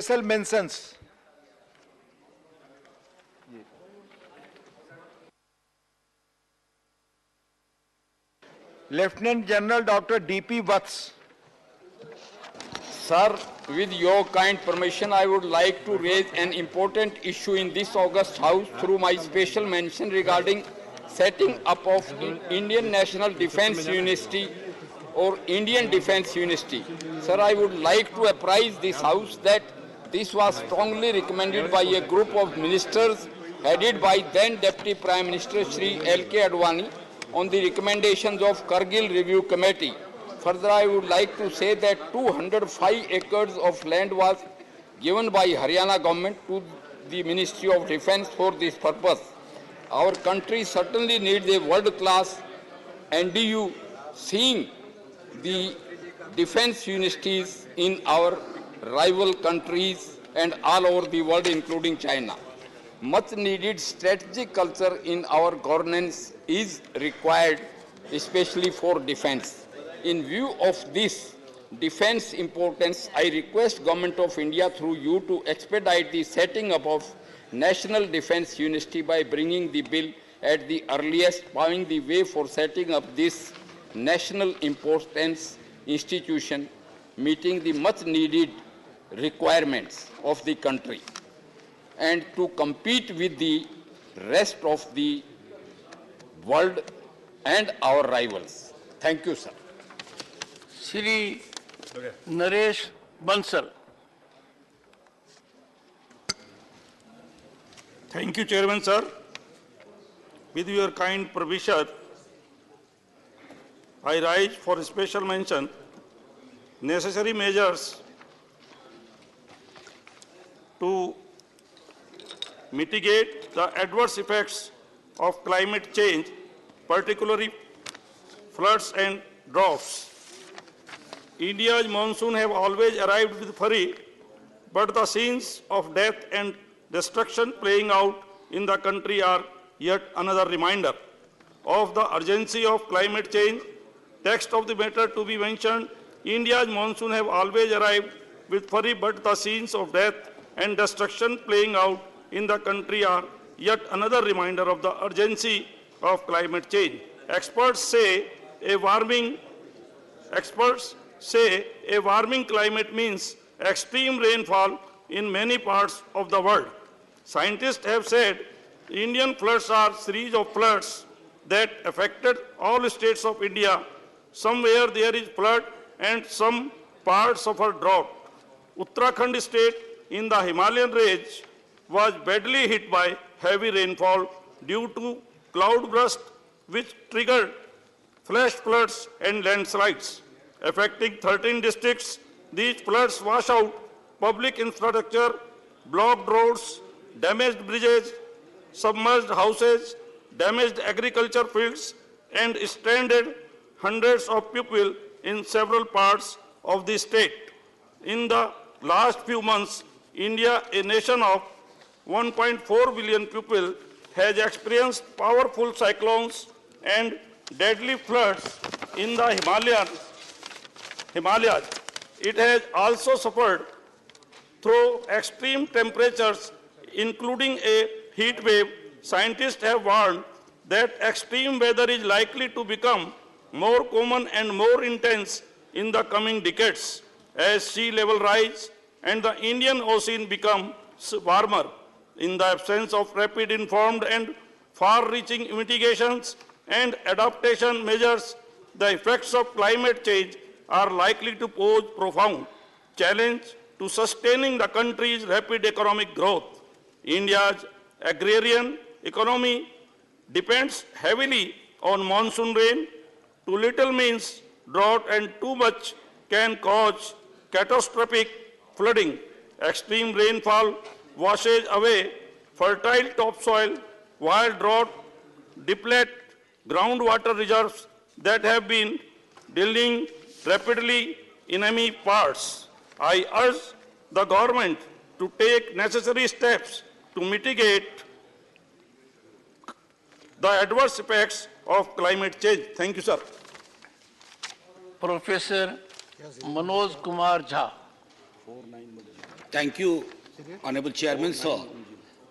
Special mentions. Lieutenant General Dr. D.P. Vats. Sir, with your kind permission, I would like to raise an important issue in this August House through my special mention regarding setting up of Indian National Defence University or Indian Defence University. Sir, I would like to apprise this House that this was strongly recommended by a group of ministers headed by then Deputy Prime Minister Shri L.K. Advani on the recommendations of Kargil Review Committee. Further, I would like to say that 205 acres of land was given by Haryana government to the Ministry of Defence for this purpose. Our country certainly needs a world-class NDU, seeing the defence universities in our rival countries and all over the world, including China. Much needed strategic culture in our governance is required, especially for defence. In view of this defence importance, I request Government of India through you to expedite the setting up of National Defence University by bringing the bill at the earliest, paving the way for setting up this national importance institution, meeting the much needed requirements of the country and to compete with the rest of the world and our rivals. Thank you, sir. Shri Naresh Bansal. Thank you, Chairman, sir. With your kind permission, I rise for special mention necessary measures to mitigate the adverse effects of climate change, particularly floods and droughts. India's monsoon have always arrived with fury, but the scenes of death and destruction playing out in the country are yet another reminder of the urgency of climate change. Text of the matter to be mentioned, India's monsoon have always arrived with fury, but the scenes of death and destruction playing out in the country are yet another reminder of the urgency of climate change. Experts say a warming climate means extreme rainfall in many parts of the world. Scientists have said Indian floods are a series of floods that affected all states of India. Somewhere there is flood and some parts suffer drought. Uttarakhand state in the Himalayan range was badly hit by heavy rainfall due to cloudburst which triggered flash floods and landslides. Affecting 13 districts, these floods wash out public infrastructure, blocked roads, damaged bridges, submerged houses, damaged agriculture fields, and stranded hundreds of people in several parts of the state. In the last few months, India, a nation of 1.4 billion people, has experienced powerful cyclones and deadly floods in the Himalayas. It has also suffered through extreme temperatures, including a heat wave. Scientists have warned that extreme weather is likely to become more common and more intense in the coming decades as sea level rise and the Indian Ocean becomes warmer. In the absence of rapid, informed and far-reaching mitigations and adaptation measures, the effects of climate change are likely to pose profound challenge to sustaining the country's rapid economic growth. India's agrarian economy depends heavily on monsoon rain. Too little means drought and too much can cause catastrophic flooding. Extreme rainfall washes away fertile topsoil, while drought deplete groundwater reserves that have been drilling rapidly in many parts. I urge the government to take necessary steps to mitigate the adverse effects of climate change. Thank you, sir. Professor Manoj Kumar Jha. Thank you, Honorable Chairman, sir,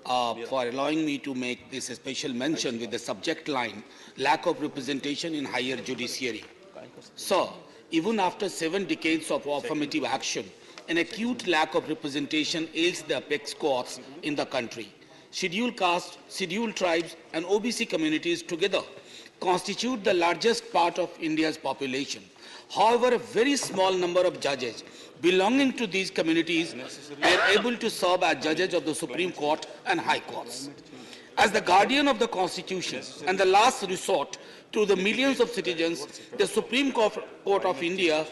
for allowing me to make this special mention with the subject line, lack of representation in higher judiciary. Sir, even after 7 decades of affirmative action, an acute lack of representation ails the apex courts in the country. Scheduled castes, scheduled tribes, and OBC communities together constitute the largest part of India's population. However, a very small number of judges belonging to these communities are able to serve as judges of the Supreme Court and High Courts. As the guardian of the Constitution and the last resort to the millions of citizens, the Supreme Court of India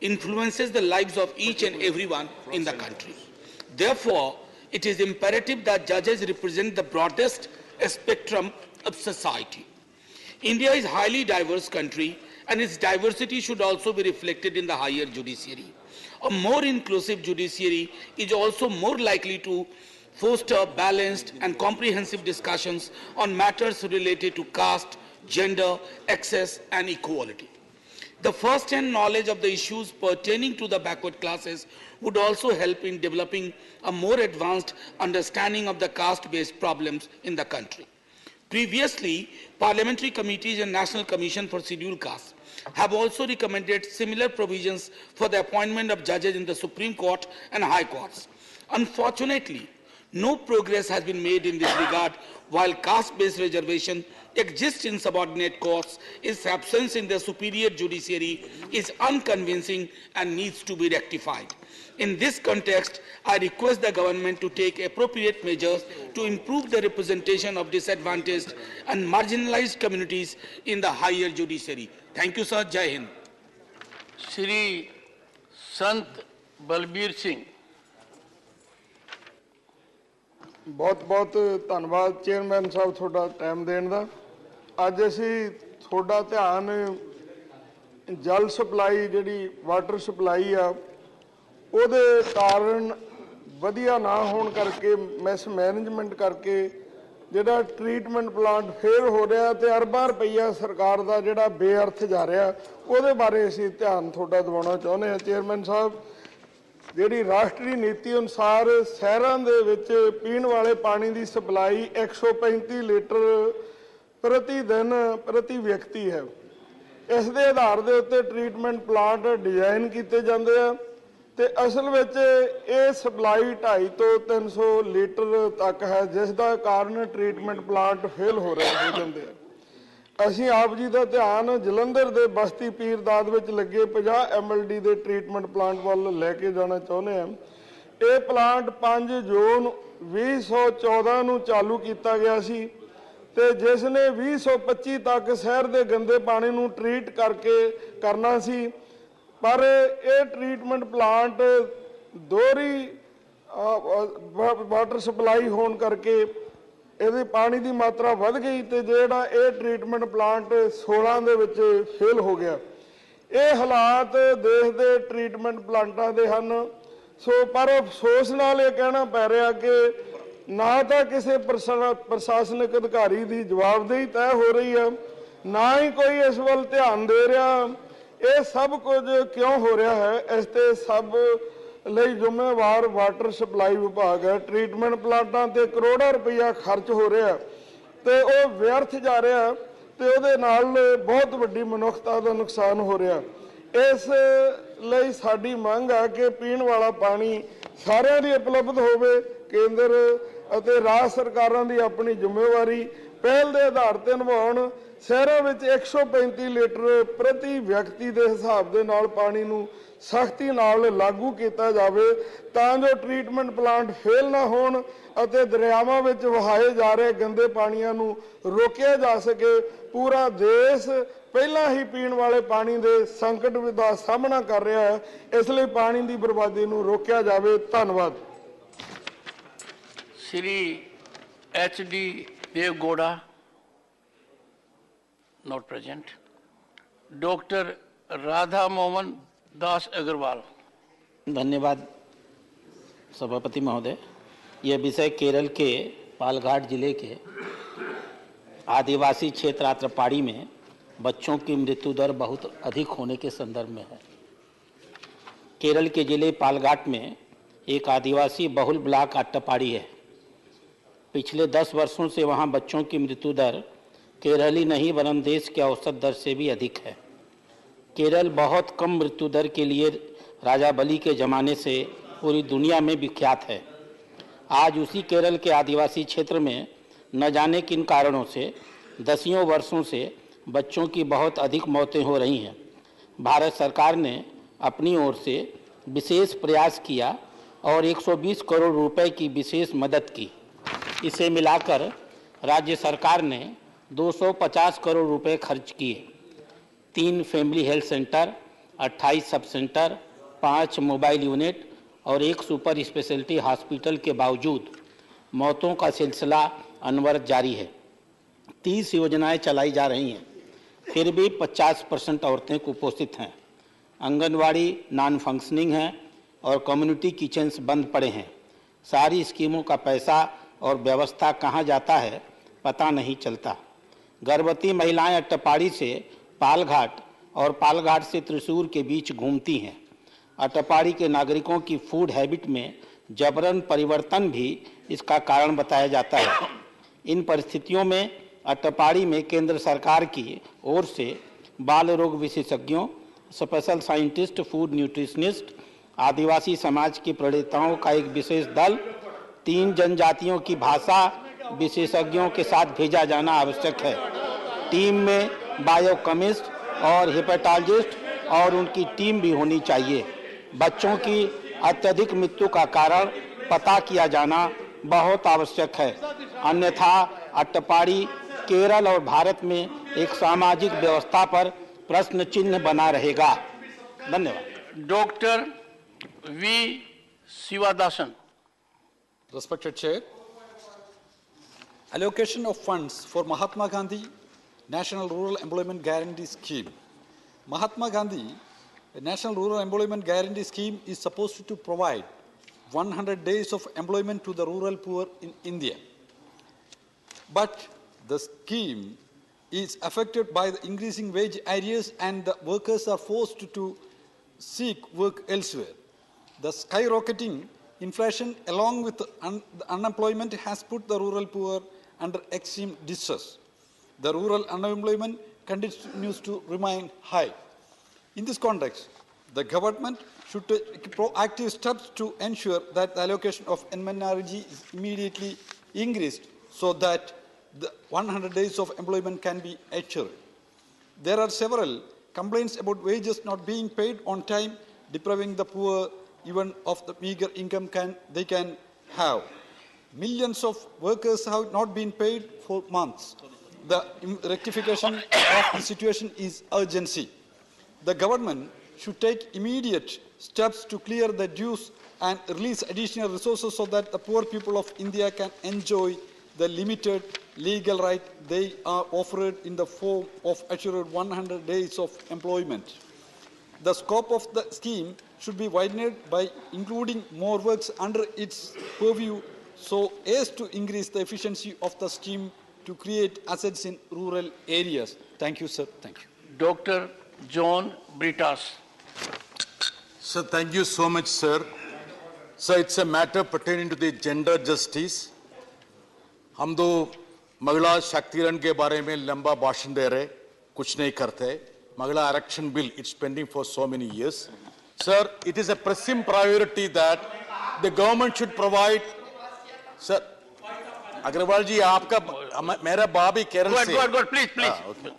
influences the lives of each and everyone in the country. Therefore, it is imperative that judges represent the broadest spectrum of society. India is a highly diverse country, and its diversity should also be reflected in the higher judiciary. A more inclusive judiciary is also more likely to foster balanced and comprehensive discussions on matters related to caste, gender, access, and equality. The first-hand knowledge of the issues pertaining to the backward classes would also help in developing a more advanced understanding of the caste-based problems in the country. Previously, parliamentary committees and National Commission for Scheduled Castes have also recommended similar provisions for the appointment of judges in the Supreme Court and High Courts. Unfortunately, no progress has been made in this regard. While caste-based reservation exists in subordinate courts, its absence in the superior judiciary is unconvincing and needs to be rectified. In this context, I request the government to take appropriate measures to improve the representation of disadvantaged and marginalized communities in the higher judiciary. Thank you, sir. Jai Hind. Shri Sant Balbir Singh. ਬਹੁਤ ਬਹੁਤ ਧੰਨਵਾਦ chairman ਸਾਹਿਬ ਤੁਹਾਡਾ time ਦੇਣ ਦਾ। ਅੱਜ ਅਸੀਂ ਤੁਹਾਡਾ ਧਿਆਨ ਜਲ ਸਪਲਾਈ ਜਿਹੜੀ ਵਾਟਰ ਸਪਲਾਈ ਆ ਉਹਦੇ ਕਾਰਨ ਵਧੀਆ ਨਾ ਹੋਣ ਕਰਕੇ ਮਿਸ ਮੈਨੇਜਮੈਂਟ ਕਰਕੇ ਜਿਹੜਾ ਟ੍ਰੀਟਮੈਂਟ ਪਲਾਂਟ ਫੇਲ ਹੋ ਰਿਹਾ ਤੇ ਅਰਬਾਂ ਰੁਪਈਆ ਸਰਕਾਰ ਦਾ ਜਿਹੜਾ ਬੇਅਰਥ ਜਾ ਰਿਹਾ ਉਹਦੇ ਬਾਰੇ ਅਸੀਂ ਧਿਆਨ ਤੁਹਾਡਾ ਦਿਵਾਉਣਾ ਚਾਹੁੰਦੇ ਹਾਂ। ਚੇਅਰਮੈਨ ਸਾਹਿਬ, ਜਿਹੜੀ ਰਾਸ਼ਟਰੀ ਨੀਤੀ ਅਨੁਸਾਰ ਸ਼ਹਿਰਾਂ ਦੇ ਵਿੱਚ ਪੀਣ ਵਾਲੇ ਪਾਣੀ ਦੀ ਸਪਲਾਈ 135 ਲੀਟਰ ਪ੍ਰਤੀ ਦਿਨ ਪ੍ਰਤੀ ਵਿਅਕਤੀ ਹੈ। ਇਸ ਦੇ ਆਧਾਰ ਦੇ ਉੱਤੇ ਟ੍ਰੀਟਮੈਂਟ ਪਲਾਂਟ ਡਿਜ਼ਾਈਨ ਕੀਤੇ ਜਾਂਦੇ ਆ ਤੇ ਅਸਲ ਵਿੱਚ ਇਹ ਸਪਲਾਈ 250 ਤੋਂ 300 ਲੀਟਰ ਤੱਕ ਹੈ, ਜਿਸ ਦਾ ਕਾਰਨ ਟ੍ਰੀਟਮੈਂਟ ਪਲਾਂਟ ਫੇਲ ਹੋ ਜਾਂਦੇ ਆ। ਅਸੀਂ ਆਪ ਜੀ ਦਾ ਧਿਆਨ ਜਲੰਧਰ ਦੇ ਬਸਤੀ ਪੀਰਦਾਦ ਵਿੱਚ ਲੱਗੇ 50 MLD ਦੇ ਟ੍ਰੀਟਮੈਂਟ ਪਲਾਂਟ ਵੱਲ ਲੈ ਕੇ ਜਾਣਾ ਚਾਹੁੰਦੇ ਹਾਂ। ਇਹ ਪਲਾਂਟ 5 ਜੂਨ 2014 ਨੂੰ ਚਾਲੂ ਕੀਤਾ ਗਿਆ ਸੀ ਤੇ ਜਿਸ ਨੇ 2025 ਤੱਕ ਸ਼ਹਿਰ ਦੇ ਗੰਦੇ ਪਾਣੀ ਨੂੰ ਟ੍ਰੀਟ ਕਰਕੇ ਕਰਨਾ ਸੀ, ਪਰ ਇਹ ਟ੍ਰੀਟਮੈਂਟ ਪਲਾਂਟ ਦੋਹਰੀ ਵਾਟਰ ਸਪਲਾਈ ਹੋਣ ਕਰਕੇ ਇਹਦੇ ਪਾਣੀ ਦੀ ਮਾਤਰਾ ਵੱਧ ਗਈ ਤੇ ਜਿਹੜਾ ਇਹ ਟ੍ਰੀਟਮੈਂਟ ਪਲਾਂਟ 16 ਦੇ ਵਿੱਚ ਫੇਲ ਹੋ ਗਿਆ। ਇਹ ਹਾਲਾਤ ਦੇਸ਼ ਦੇ ਟ੍ਰੀਟਮੈਂਟ ਪਲਾਂਟਾਂ ਦੇ ਹਨ। ਸੋ ਪਰ ਅਫਸੋਸ ਨਾਲ ਇਹ ਕਹਿਣਾ ਪੈ ਰਿਹਾ ਕਿ ਨਾ ਤਾਂ ਕਿਸੇ ਪ੍ਰਸ਼ਾਸਨਿਕ ਅਧਿਕਾਰੀ ਦੀ ਜਵਾਬਦੇਹੀ ਤੈਅ ਹੋ ਰਹੀ ਹੈ, ਨਾ ਹੀ ਕੋਈ ਇਸ ਵੱਲ ਧਿਆਨ ਦੇ ਰਿਹਾ। ਇਹ ਸਭ ਕੁਝ ਕਿਉਂ ਹੋ ਰਿਹਾ ਹੈ, ਇਸ ਤੇ ਸਭ ਲਈ ਜ਼ਿੰਮੇਵਾਰ ਵਾਟਰ ਸਪਲਾਈ ਵਿਭਾਗ ਹੈ। ਟ੍ਰੀਟਮੈਂਟ ਪਲਾਂਟਾਂ ਤੇ ਕਰੋੜਾਂ ਰੁਪਈਆ ਖਰਚ ਹੋ ਰਿਹਾ ਤੇ ਉਹ ਵਿਅਰਥ ਜਾ ਰਿਹਾ ਤੇ ਉਹਦੇ ਨਾਲ ਬਹੁਤ ਵੱਡੀ ਮਨੁੱਖਤਾ ਦਾ ਨੁਕਸਾਨ ਹੋ ਰਿਹਾ। ਇਸ ਲਈ ਸਾਡੀ ਮੰਗ ਹੈ ਕਿ ਪੀਣ ਵਾਲਾ ਪਾਣੀ ਸਾਰਿਆਂ ਦੀ ਉਪਲਬਧ ਹੋਵੇ। ਕੇਂਦਰ ਅਤੇ ਰਾਜ ਸਰਕਾਰਾਂ ਦੀ ਆਪਣੀ ਜ਼ਿੰਮੇਵਾਰੀ ਪਹਿਲ ਦੇ ਆਧਾਰ ਤੇ ਨਿਭਾਉਣ। ਸ਼ਹਿਰਾਂ ਵਿੱਚ 135 ਲੀਟਰ ਪ੍ਰਤੀ ਵਿਅਕਤੀ ਦੇ ਹਿਸਾਬ ਦੇ ਨਾਲ ਪਾਣੀ ਨੂੰ ਸਖਤੀ ਨਾਲ ਲਾਗੂ ਕੀਤਾ ਜਾਵੇ ਤਾਂ ਜੋ ਟ੍ਰੀਟਮੈਂਟ ਪਲਾਂਟ ਫੇਲ ਨਾ ਹੋਣ ਅਤੇ ਦਰਿਆਵਾਂ ਵਿੱਚ ਵਹਾਏ ਜਾ ਰਹੇ ਗੰਦੇ ਪਾਣੀਆਂ ਨੂੰ ਰੋਕਿਆ ਜਾ ਸਕੇ। ਪੂਰਾ ਦੇਸ਼ ਪਹਿਲਾਂ ਹੀ ਪੀਣ ਵਾਲੇ ਪਾਣੀ ਦੇ ਸੰਕਟ ਦਾ ਸਾਹਮਣਾ ਕਰ ਰਿਹਾ ਹੈ, ਇਸ ਲਈ ਪਾਣੀ ਦੀ ਬਰਬਾਦੀ ਨੂੰ ਰੋਕਿਆ ਜਾਵੇ। ਧੰਨਵਾਦ। Shri H.D. Devgoda, not present. Dr. Radha Mohan Das Agarwal. धन्यवाद सभापति महोदय। यह विषय केरल के पालघाट जिले के आदिवासी क्षेत्र आत्रपाड़ी में बच्चों की मृत्यु दर बहुत अधिक होने के संदर्भ में है। केरल के जिले पालघाट में एक आदिवासी बहुल ब्लॉक अट्टापाड़ी है। पिछले 10 वर्षों से वहां बच्चों की मृत्यु दर केरल ही नहीं वरन देश के औसत दर से भी अधिक है। केरल बहुत कम मृत्यु दर के लिए राजा बलि के ज़माने से पूरी दुनिया में विख्यात है। आज उसी केरल के आदिवासी क्षेत्र में न जाने किन कारणों से दसियों वर्षों से बच्चों की बहुत अधिक मौतें हो रही हैं। भारत सरकार ने अपनी ओर से विशेष प्रयास किया और 120 करोड़ रुपए की विशेष मदद की। इसे मिलाकर राज्य सरकार ने 250 करोड़ रुपए खर्च किए। 3 family health centre, 28 sub centre, 5 mobile unit और 1 सुपर स्पेशलिटी हॉस्पिटल के बावजूद मौतों का सिलसिला अनवरत जारी है। 30 योजनाएं चलाई जा रही हैं, फिर भी 50% औरतें कुपोषित हैं। आंगनवाड़ी नॉन फंक्शनिंग हैं और कम्युनिटी किचन्स बंद पड़े हैं। सारी स्कीमों का पैसा और व्यवस्था कहाँ जाता है पता नहीं चलता। गर्भवती महिलाएं अट्टापाड़ी से पालघाट और पालघाट से त्रिशूर के बीच घूमती हैं। अट्टापाड़ी के नागरिकों की फूड हैबिट में जबरन परिवर्तन भी इसका कारण बताया जाता है। इन परिस्थितियों में अट्टापाड़ी में केंद्र सरकार की ओर से बाल रोग विशेषज्ञों, स्पेशल साइंटिस्ट, फूड न्यूट्रिशनिस्ट, आदिवासी समाज की प्रणेताओं का एक विशेष दल, 3 जनजातियों की भाषा विशेषज्ञों के साथ भेजा जाना आवश्यक है। टीम में बायोकेमिस्ट और हेपेटोलॉजिस्ट और उनकी टीम भी होनी चाहिए। बच्चों की अत्यधिक मृत्यु का कारण पता किया जाना बहुत आवश्यक है, अन्यथा अट्टापाड़ी केरल और भारत में एक सामाजिक व्यवस्था पर प्रश्न चिन्ह बना रहेगा। धन्यवाद। Doctor V Sivadasan. Respected Chair, allocation of funds for Mahatma Gandhi National Rural Employment Guarantee Scheme. Mahatma Gandhi National Rural Employment Guarantee Scheme is supposed to provide 100 days of employment to the rural poor in India. But the scheme is affected by the increasing wage arrears and the workers are forced to seek work elsewhere. The skyrocketing inflation along with the unemployment has put the rural poor under extreme distress. The rural unemployment continues to remain high. In this context, the government should take proactive steps to ensure that the allocation of NRG is immediately increased so that the 100 days of employment can be achieved. There are several complaints about wages not being paid on time, depriving the poor even of the meager income they can have. Millions of workers have not been paid for months. The rectification of the situation is urgency. The government should take immediate steps to clear the dues and release additional resources so that the poor people of India can enjoy the limited legal right they are offered in the form of assured 100 days of employment. The scope of the scheme should be widened by including more works under its purview so as to increase the efficiency of the scheme to create assets in rural areas. Thank you, sir. Thank you. Dr. John Britas. Sir, thank you so much, sir. Sir, it's a matter pertaining to the gender justice. हम दो महिला शक्तिकरण के बारे में लंबा भाषण दे रहे, कुछ नहीं करते. Mahila Action Bill, it's pending for so many years. Sir, it is a pressing priority that the government should provide. Sir, Agrawal ji, aapka, mera baab hi Kerala se. Go ahead, please. Okay.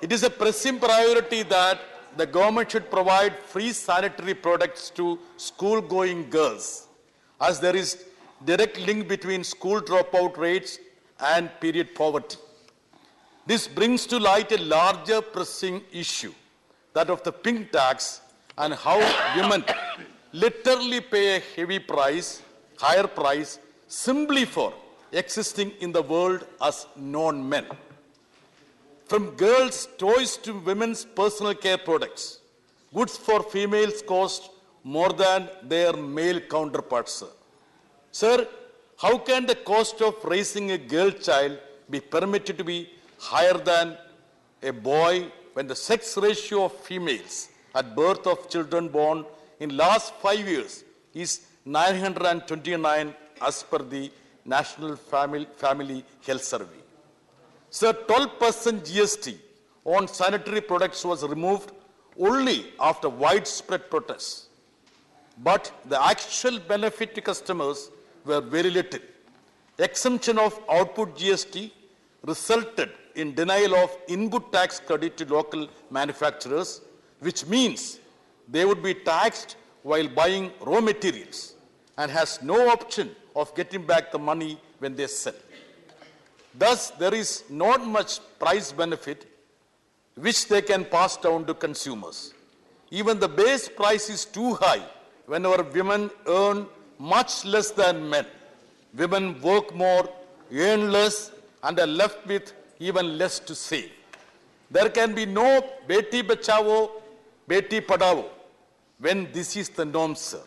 It is a pressing priority that the government should provide free sanitary products to school-going girls, as there is direct link between school dropout rates and period poverty. This brings to light a larger pressing issue, that of the pink tax and how women literally pay a heavy price, higher price, simply for existing in the world as non-men. From girls' toys to women's personal care products, goods for females cost more than their male counterparts, sir. Sir, how can the cost of raising a girl child be permitted to be higher than a boy when the sex ratio of females at birth of children born in last 5 years is 929 as per the National Family Health Survey. Sir, 12% GST on sanitary products was removed only after widespread protests. But the actual benefit to customers were very little. Exemption of output GST resulted in denial of input tax credit to local manufacturers, which means they would be taxed while buying raw materials and has no option of getting back the money when they sell. Thus, there is not much price benefit which they can pass down to consumers. Even the base price is too high whenever women earn much less than men. Women work more, earn less, and are left with even less to save. There can be no Beti Bachao, Beti Padao when this is the norm, sir.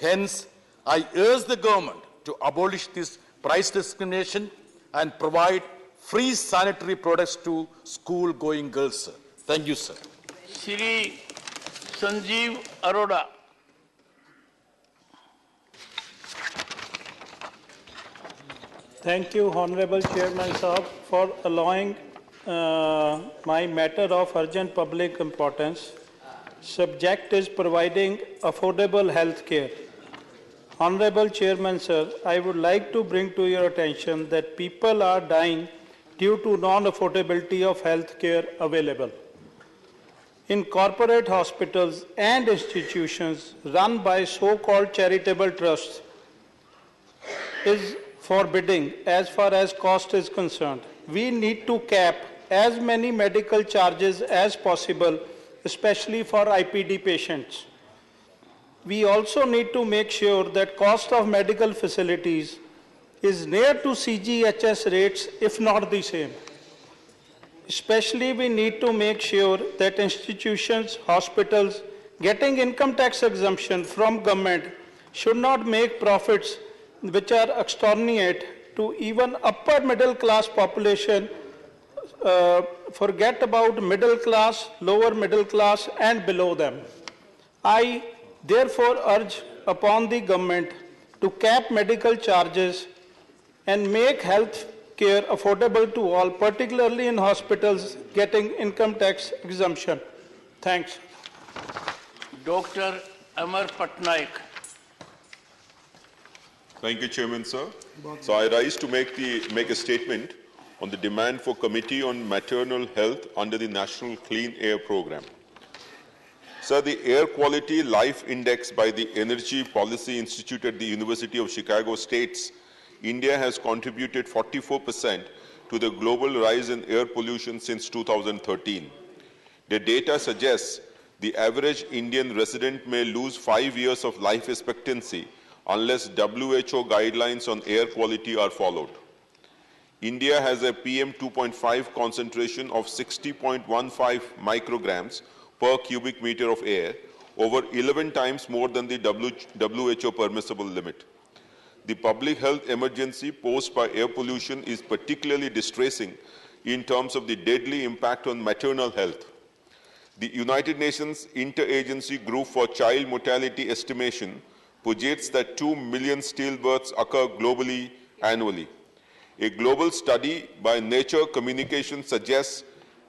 Hence, I urge the government to abolish this price discrimination and provide free sanitary products to school-going girls, sir. Thank you, sir. Shri Sanjeev Arora. Thank you, Honorable Chairman Sahab, for allowing my matter of urgent public importance. Subject is providing affordable health care. Honorable Chairman Sir, I would like to bring to your attention that people are dying due to non-affordability of health care available. In corporate hospitals and institutions run by so-called charitable trusts is forbidding as far as cost is concerned. We need to cap as many medical charges as possible, especially for IPD patients. We also need to make sure that cost of medical facilities is near to CGHS rates, if not the same. Especially we need to make sure that institutions, hospitals getting income tax exemption from government should not make profits which are extortionate to even upper middle class population. Forget about middle class, lower middle class and below them. I therefore urge upon the government to cap medical charges and make health care affordable to all, particularly in hospitals getting income tax exemption. Thanks. Dr. Amar Patnaik. Thank you, Chairman, sir. So I rise to make a statement on the demand for Committee on Maternal Health under the National Clean Air Program. Sir, the Air Quality Life Index by the Energy Policy Institute at the University of Chicago states India has contributed 44% to the global rise in air pollution since 2013. The data suggests the average Indian resident may lose 5 years of life expectancy unless WHO guidelines on air quality are followed. India has a PM 2.5 concentration of 60.15 micrograms per cubic meter of air, over 11 times more than the WHO permissible limit. The public health emergency posed by air pollution is particularly distressing in terms of the deadly impact on maternal health. The United Nations Interagency Group for Child Mortality Estimation projects that 2 million stillbirths occur globally annually. A global study by Nature Communications suggests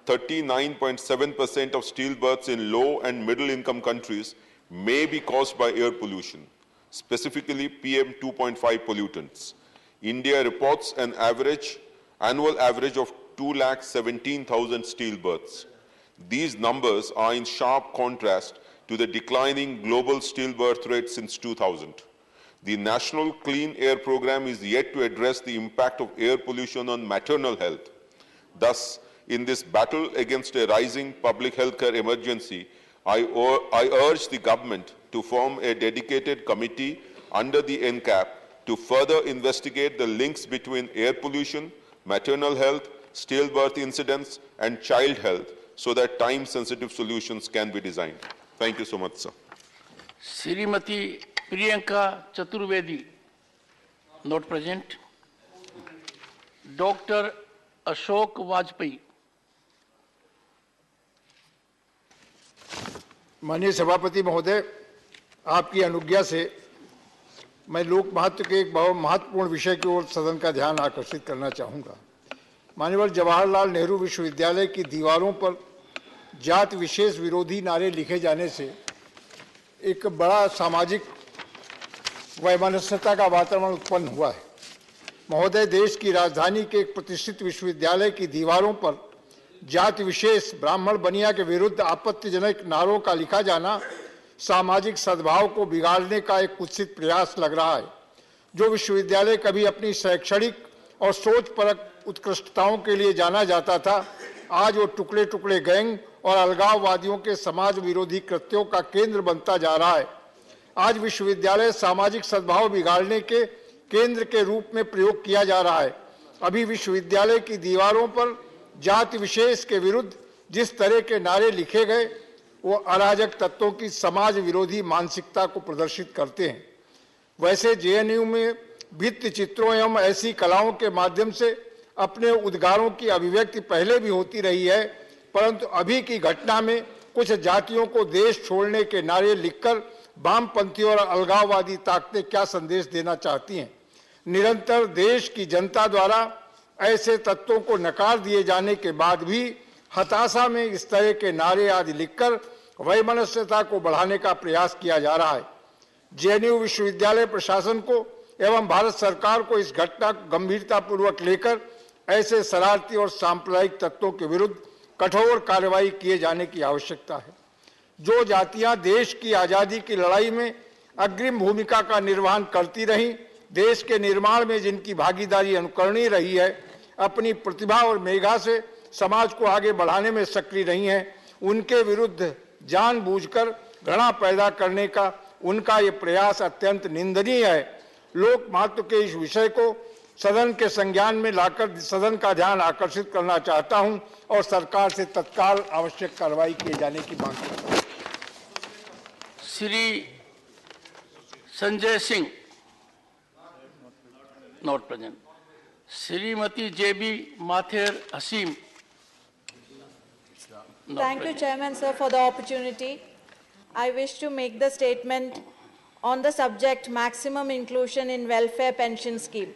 39.7% of stillbirths in low and middle income countries may be caused by air pollution, specifically PM 2.5 pollutants. India reports an annual average of 217,000 stillbirths. These numbers are in sharp contrast to the declining global stillbirth rate since 2000. The National Clean Air Program is yet to address the impact of air pollution on maternal health. Thus, in this battle against a rising public health care emergency, I urge the government to form a dedicated committee under the NCAP to further investigate the links between air pollution, maternal health, stillbirth incidents, and child health so that time-sensitive solutions can be designed. Thank you so much, sir. Srimati Priyanka Chaturvedi, not present. Dr. Ashok Vajpayee. माननीय सभापति महोदय, आपकी अनुज्ञा से मैं लोक महत्व के एक बहुत महत्वपूर्ण विषय की ओर सदन का ध्यान आकर्षित करना चाहूँगा। माननीय जवाहरलाल नेहरू विश्वविद्यालय की दीवारों पर जाति विशेष विरोधी नारे लिखे जाने से एक बड़ा सामाजिक वैमनस्यता का वातावरण उत्पन्न हुआ है। महोदय, देश की राजधानी के एक प्रतिष्ठित विश्वविद्यालय की दीवारों पर जाति विशेष ब्राह्मण बनिया के विरुद्ध आपत्तिजनक नारों का लिखा जाना सामाजिक सद्भाव को बिगाड़ने का एक कुत्सित प्रयास लग रहा है। जो विश्वविद्यालय कभी अपनी शैक्षणिक और सोचपरक उत्कृष्टताओं के लिए जाना जाता था, आज वो टुकड़े टुकड़े गैंग और अलगाववादियों के समाज विरोधी कृत्यों का केंद्र बनता जा रहा है। आज विश्वविद्यालय सामाजिक सद्भाव बिगाड़ने के केंद्र के रूप में प्रयोग किया जा रहा है। अभी विश्वविद्यालय की दीवारों पर जाति विशेष के विरुद्ध जिस तरह के नारे लिखे गए, वो अराजक तत्वों की समाज विरोधी मानसिकता को प्रदर्शित करते हैं। वैसे जेएनयू में भित्ति चित्रों एवं ऐसी कलाओं के माध्यम से अपने उद्गारों की अभिव्यक्ति पहले भी होती रही है, परंतु अभी की घटना में कुछ जातियों को देश छोड़ने के नारे लिखकर वामपंथी और अलगाववादी ताकतें क्या संदेश देना चाहती हैं। निरंतर देश की जनता द्वारा ऐसे तत्वों को नकार दिए जाने के बाद भी हताशा में इस तरह के नारे आदि लिखकर वैमनस्यता को बढ़ाने का प्रयास किया जा रहा है। जेएनयू विश्वविद्यालय प्रशासन को एवं भारत सरकार को इस घटना को गंभीरतापूर्वक लेकर ऐसे शरारती और सांप्रदायिक तत्वों के विरुद्ध कठोर कार्रवाई किए जाने की आवश्यकता है। जो जातियां देश की आजादी की लड़ाई में अग्रिम भूमिका का निर्वहन करती रहीं, देश के निर्माण में जिनकी भागीदारी अनुकरणीय रही है, अपनी प्रतिभा और मेधा से समाज को आगे बढ़ाने में सक्रिय रही हैं, उनके विरुद्ध जानबूझकर घृणा पैदा करने का उनका ये प्रयास अत्यंत निंदनीय है। लोक महत्व के इस विषय को सदन के संज्ञान में लाकर सदन का ध्यान आकर्षित करना चाहता हूं और सरकार से तत्काल आवश्यक कार्रवाई किए जाने की मांग करता हूं। Shri Sanjay Singh, not present. Shrimati Jebi Mather Hisham. Thank you, Chairman, sir, for the opportunity. I wish to make the statement on the subject maximum inclusion in welfare pension scheme.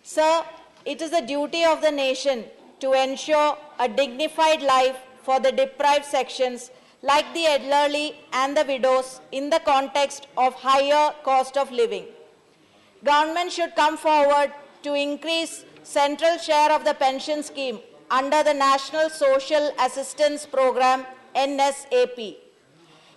Sir, it is the duty of the nation to ensure a dignified life for the deprived sections like the elderly and the widows in the context of higher cost of living. Government should come forward to increase central share of the pension scheme under the National Social Assistance Program, NSAP.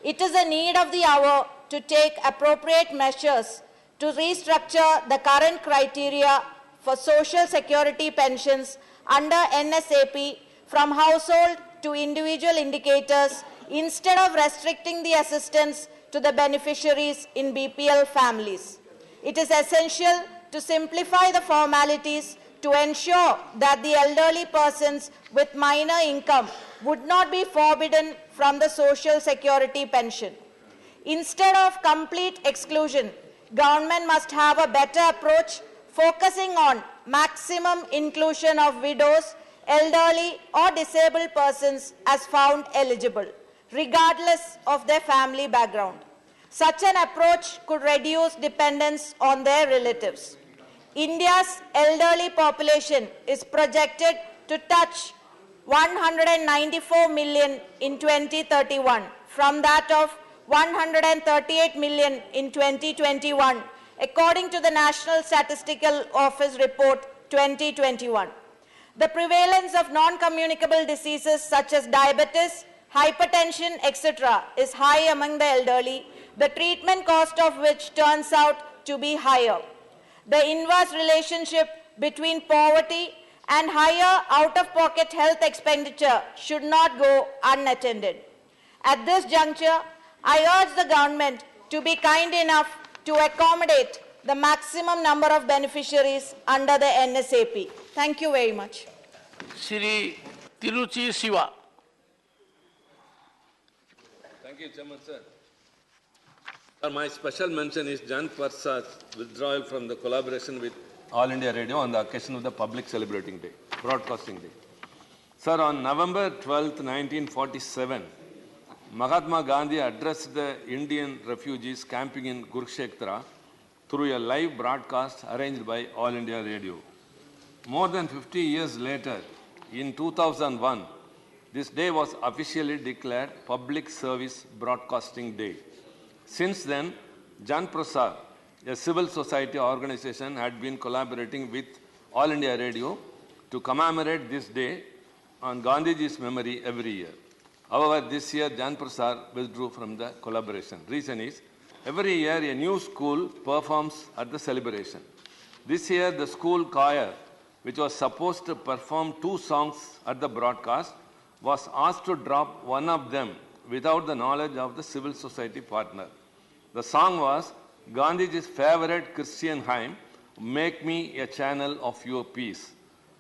It is a need of the hour to take appropriate measures to restructure the current criteria for social security pensions under NSAP from household to individual indicators instead of restricting the assistance to the beneficiaries in BPL families. It is essential to simplify the formalities to ensure that the elderly persons with minor income would not be forbidden from the social security pension. Instead of complete exclusion, government must have a better approach focusing on maximum inclusion of widows, elderly or disabled persons as found eligible, regardless of their family background. Such an approach could reduce dependence on their relatives. India's elderly population is projected to touch 194 million in 2031 from that of 138 million in 2021, according to the National Statistical Office Report 2021. The prevalence of non-communicable diseases such as diabetes, hypertension, etc. is high among the elderly, the treatment cost of which turns out to be higher. The inverse relationship between poverty and higher out-of-pocket health expenditure should not go unattended. At this juncture, I urge the government to be kind enough to accommodate the maximum number of beneficiaries under the NSAP. Thank you very much. Shri Tiruchi Siva. Thank you, Chairman, sir. Sir, my special mention is Jan Parsad's withdrawal from the collaboration with All India Radio on the occasion of the public celebrating day, broadcasting day. Sir, on November 12, 1947, Mahatma Gandhi addressed the Indian refugees camping in Kurukshetra through a live broadcast arranged by All India Radio. More than 50 years later, in 2001, this day was officially declared Public Service Broadcasting Day. Since then, Jan Prasad, a civil society organization, had been collaborating with All India Radio to commemorate this day on Gandhiji's memory every year. However, this year Jan Prasad withdrew from the collaboration. Reason is, every year a new school performs at the celebration. This year the school choir, which was supposed to perform 2 songs at the broadcast, was asked to drop one of them without the knowledge of the civil society partner. The song was Gandhiji's favorite Christian hymn, Make Me a Channel of Your Peace.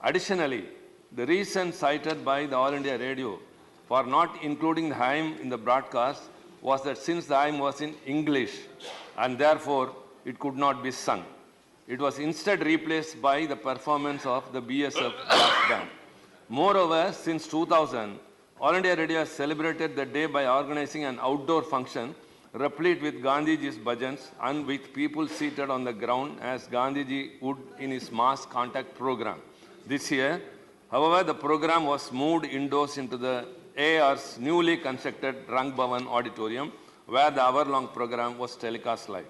Additionally, the reason cited by the All India Radio for not including the hymn in the broadcast was that since the hymn was in English and therefore it could not be sung. It was instead replaced by the performance of the BSF brass band. Moreover, since 2000, All India Radio has celebrated the day by organizing an outdoor function replete with Gandhiji's bhajans and with people seated on the ground as Gandhiji would in his mass contact program. This year, however, the program was moved indoors into the AR's newly constructed Rang Bhavan auditorium, where the hour-long program was telecast live.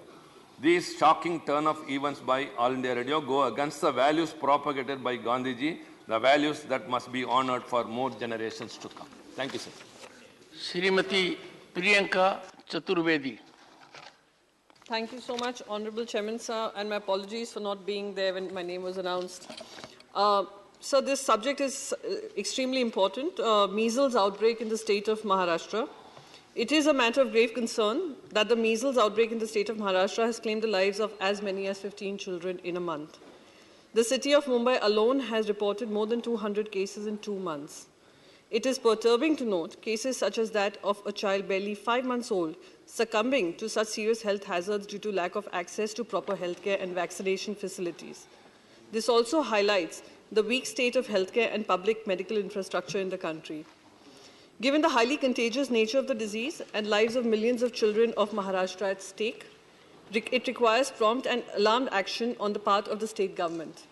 These shocking turn of events by All India Radio go against the values propagated by Gandhiji, the values that must be honored for more generations to come. Thank you, sir. Srimati Priyanka Chaturvedi. Thank you so much, Honorable Chairman, sir, and my apologies for not being there when my name was announced. So this subject is extremely important, measles outbreak in the state of Maharashtra. It is a matter of grave concern that the measles outbreak in the state of Maharashtra has claimed the lives of as many as 15 children in a month. The city of Mumbai alone has reported more than 200 cases in 2 months. It is perturbing to note cases such as that of a child barely 5 months old succumbing to such serious health hazards due to lack of access to proper healthcare and vaccination facilities. This also highlights the weak state of healthcare and public medical infrastructure in the country. Given the highly contagious nature of the disease and lives of millions of children of Maharashtra at stake, it requires prompt and alarmed action on the part of the state government.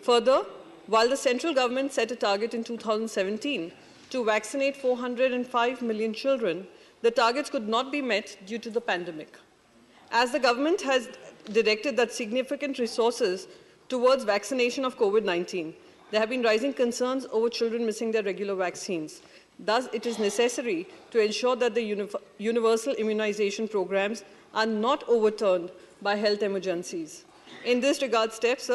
Further, while the central government set a target in 2017 to vaccinate 405 million children, the targets could not be met due to the pandemic. As the government has directed that significant resources towards vaccination of COVID-19, there have been rising concerns over children missing their regular vaccines. Thus, it is necessary to ensure that the universal immunization programs are not overturned by health emergencies. In this regard, steps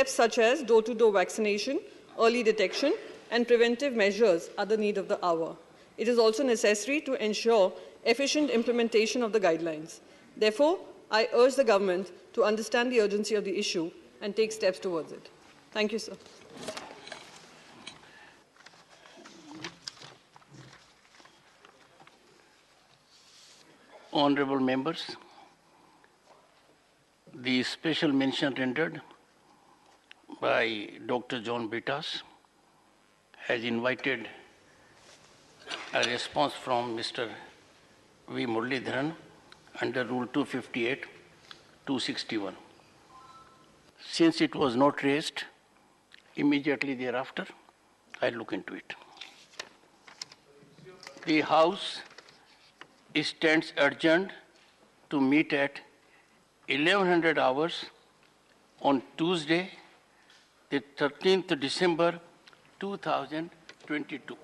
such as door-to-door vaccination, early detection, and preventive measures are the need of the hour. It is also necessary to ensure efficient implementation of the guidelines. Therefore, I urge the government to understand the urgency of the issue and take steps towards it. Thank you, sir. Honorable members, the special mention rendered by Dr. John Britas has invited a response from Mr. V. Muralidharan under Rule 258, 261. Since it was not raised immediately thereafter, I'll look into it. The House stands adjourned to meet at 1100 hours on Tuesday, the 13th December 2022.